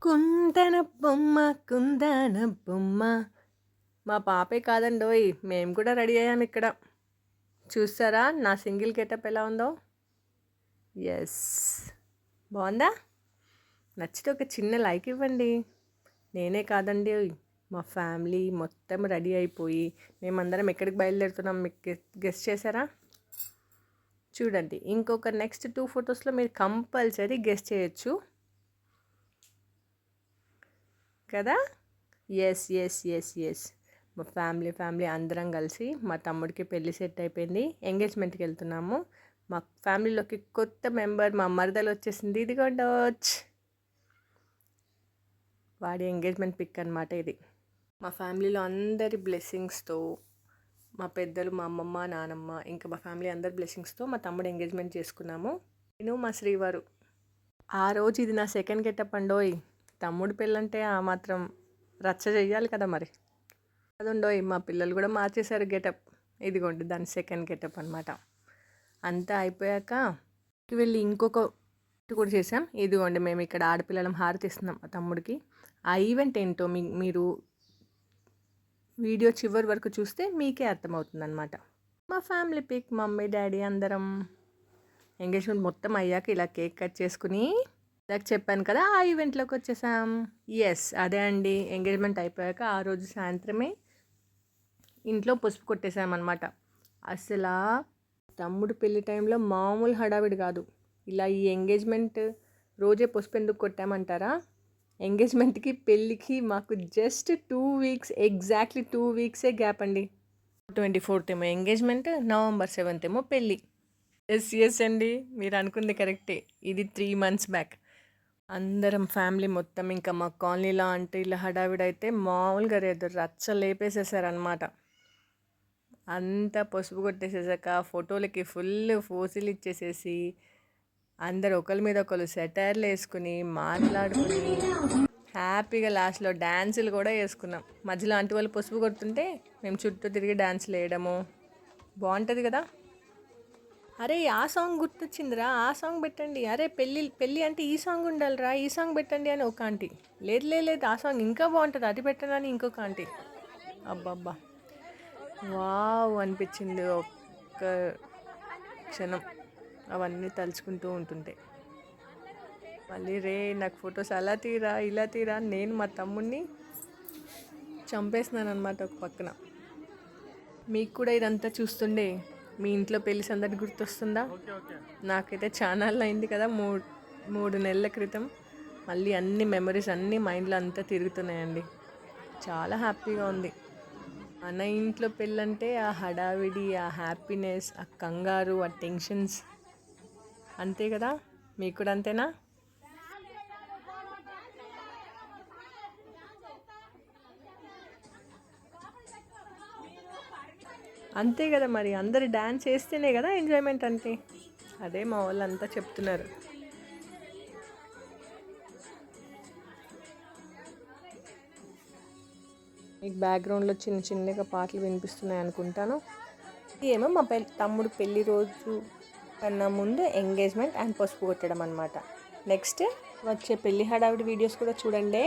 కుందన బొమ్మ కుందన బొమ్మ మా పాపే కాదండోయ్, మేము కూడా రెడీ అయ్యాం ఇక్కడ. చూస్తారా నా సింగిల్ గెటప్ ఎలా ఉందో? ఎస్, బాగుందా? నచ్చితే ఒక చిన్న లైక్ ఇవ్వండి. నేనే కాదండి, మా ఫ్యామిలీ మొత్తం రెడీ అయిపోయి మేమందరం ఎక్కడికి బయలుదేరుతున్నాం మీకు గెస్ట్ చేశారా? చూడండి, ఇంకొక నెక్స్ట్ 2 ఫొటోస్లో మీరు కంపల్సరీ గెస్ట్ చేయొచ్చు కదా. ఎస్ ఎస్ ఎస్ ఎస్, మా ఫ్యామిలీ అందరం కలిసి మా తమ్ముడికి పెళ్ళి సెట్ అయిపోయింది, ఎంగేజ్మెంట్కి వెళ్తున్నాము. మా ఫ్యామిలీలోకి కొత్త మెంబర్ మా మరదలు వచ్చేసింది. ఇదిగోండి వాడి ఎంగేజ్మెంట్ పిక్ అనమాట ఇది. మా ఫ్యామిలీలో అందరి బ్లెస్సింగ్స్తో, మా పెద్దలు మా అమ్మమ్మ నానమ్మ ఇంకా మా ఫ్యామిలీ అందరి బ్లెస్సింగ్స్తో మా తమ్ముడు ఎంగేజ్మెంట్ చేసుకున్నాము. నేను మా శ్రీవారు. ఆ రోజు ఇది నా సెకండ్ గెటప్ అండోయ్. తమ్ముడు పెళ్ళంటే ఆ మాత్రం రచ్చ చెయ్యాలి కదా మరి. అదుండోయ్, మా పిల్లలు కూడా మార్చేశారు గెటప్. ఇదిగోండి దాని సెకండ్ గెటప్ అనమాట. అంతా అయిపోయాక వెళ్ళి ఇంకొక కూడా చేసాం. ఇదిగోండి మేము ఇక్కడ ఆడపిల్లలం హారతి ఇస్తున్నాం మా తమ్ముడికి. ఆ ఈవెంట్ ఏంటో మీరు వీడియో చివరి వరకు చూస్తే మీకే అర్థమవుతుంది అనమాట. మా ఫ్యామిలీ పిక్, మమ్మీ డాడీ అందరం ఎంగేజ్మెంట్ మొత్తం అయ్యాక ఇలా కేక్ కట్ చేసుకుని నాకు చెప్పాను కదా ఆ ఈవెంట్లోకి వచ్చేసాం. ఎస్, అదే అండి, ఎంగేజ్మెంట్ అయిపోయాక ఆ రోజు సాయంత్రమే ఇంట్లో పసుపు కొట్టేసామన్నమాట. అసలు తమ్ముడు పెళ్లి టైంలో మామూలు హడావిడి కాదు. ఇలా ఈ ఎంగేజ్మెంట్ రోజే పసుపు ఎందుకు కొట్టామంటారా? ఎంగేజ్మెంట్కి పెళ్ళికి మాకు జస్ట్ 2 వీక్స్, ఎగ్జాక్ట్లీ 2 వీక్సే గ్యాప్ అండి. 24th ఏమో ఎంగేజ్మెంట్, November 7th ఏమో పెళ్ళి. ఎస్ అండి, మీరు అనుకుంది కరెక్టే. ఇది 3 months బ్యాక్. అందరం ఫ్యామిలీ మొత్తం ఇంకా మా కాలనీలో అంటే ఇలా హడావిడైతే మామూలుగా లేదు, రచ్చ లేపేసేసారనమాట. అంతా పసుపు కొట్టేసేసాక ఫోటోలకి ఫుల్ ఫోజులు ఇచ్చేసేసి అందరు ఒకరి మీద ఒకరు సెటైర్లు వేసుకుని మాట్లాడుకుని హ్యాపీగా లాస్ట్లో డ్యాన్సులు కూడా వేసుకున్నాం. మధ్యలో ఆంటీ వాళ్ళు పసుపు కొడుతుంటే మేము చుట్టూ తిరిగి డ్యాన్సులు వేయడము బాగుంటుంది కదా. అరే ఆ సాంగ్ గుర్తొచ్చిందిరా, ఆ సాంగ్ పెట్టండి. అరే పెళ్ళి అంటే ఈ సాంగ్ ఉండాలిరా, ఈ సాంగ్ పెట్టండి అని ఒక ఆంటీ. లేదు ఆ సాంగ్ ఇంకా బాగుంటుంది, అది పెట్టండి అని ఇంకొక ఆంటీ. అబ్బబ్బా, వావ్ అనిపించింది ఒక్క క్షణం అవన్నీ తలుచుకుంటూ ఉంటుంటే. మళ్ళీ నాకు ఫొటోస్ అలా తీరా ఇలా తీరా నేను మా తమ్ముడిని చంపేస్తున్నాను అనమాట ఒక పక్కన. మీకు కూడా ఇదంతా చూస్తుండే మీ ఇంట్లో పెళ్లి సందడి గుర్తొస్తుందా? నాకైతే ఛానల్ అయింది కదా, 3 నెలల క్రితం. మళ్ళీ అన్ని మెమరీస్ అన్నీ మైండ్లో అంతా తిరుగుతున్నాయండి. చాలా హ్యాపీగా ఉంది. మన ఇంట్లో పెళ్ళంటే ఆ హడావిడి, ఆ హ్యాపీనెస్, ఆ కంగారు, ఆ టెన్షన్స్ అంతే కదా. మీకు కూడా అంతేనా? అంతే కదా మరి, అందరు డ్యాన్స్ చేస్తేనే కదా ఎంజాయ్మెంట్ అంటే. అదే మా వాళ్ళు అంతా చెప్తున్నారు. మీకు బ్యాక్గ్రౌండ్లో చిన్నగా పాటలు వినిపిస్తున్నాయి అనుకుంటాను. ఏమో మా తమ్ముడు పెళ్లి రోజు కన్నా ముందు ఎంగేజ్మెంట్ అండ్ పసుపు కొట్టడం అనమాట. నెక్స్ట్ వచ్చే పెళ్లి హడావిడి వీడియోస్ కూడా చూడండి.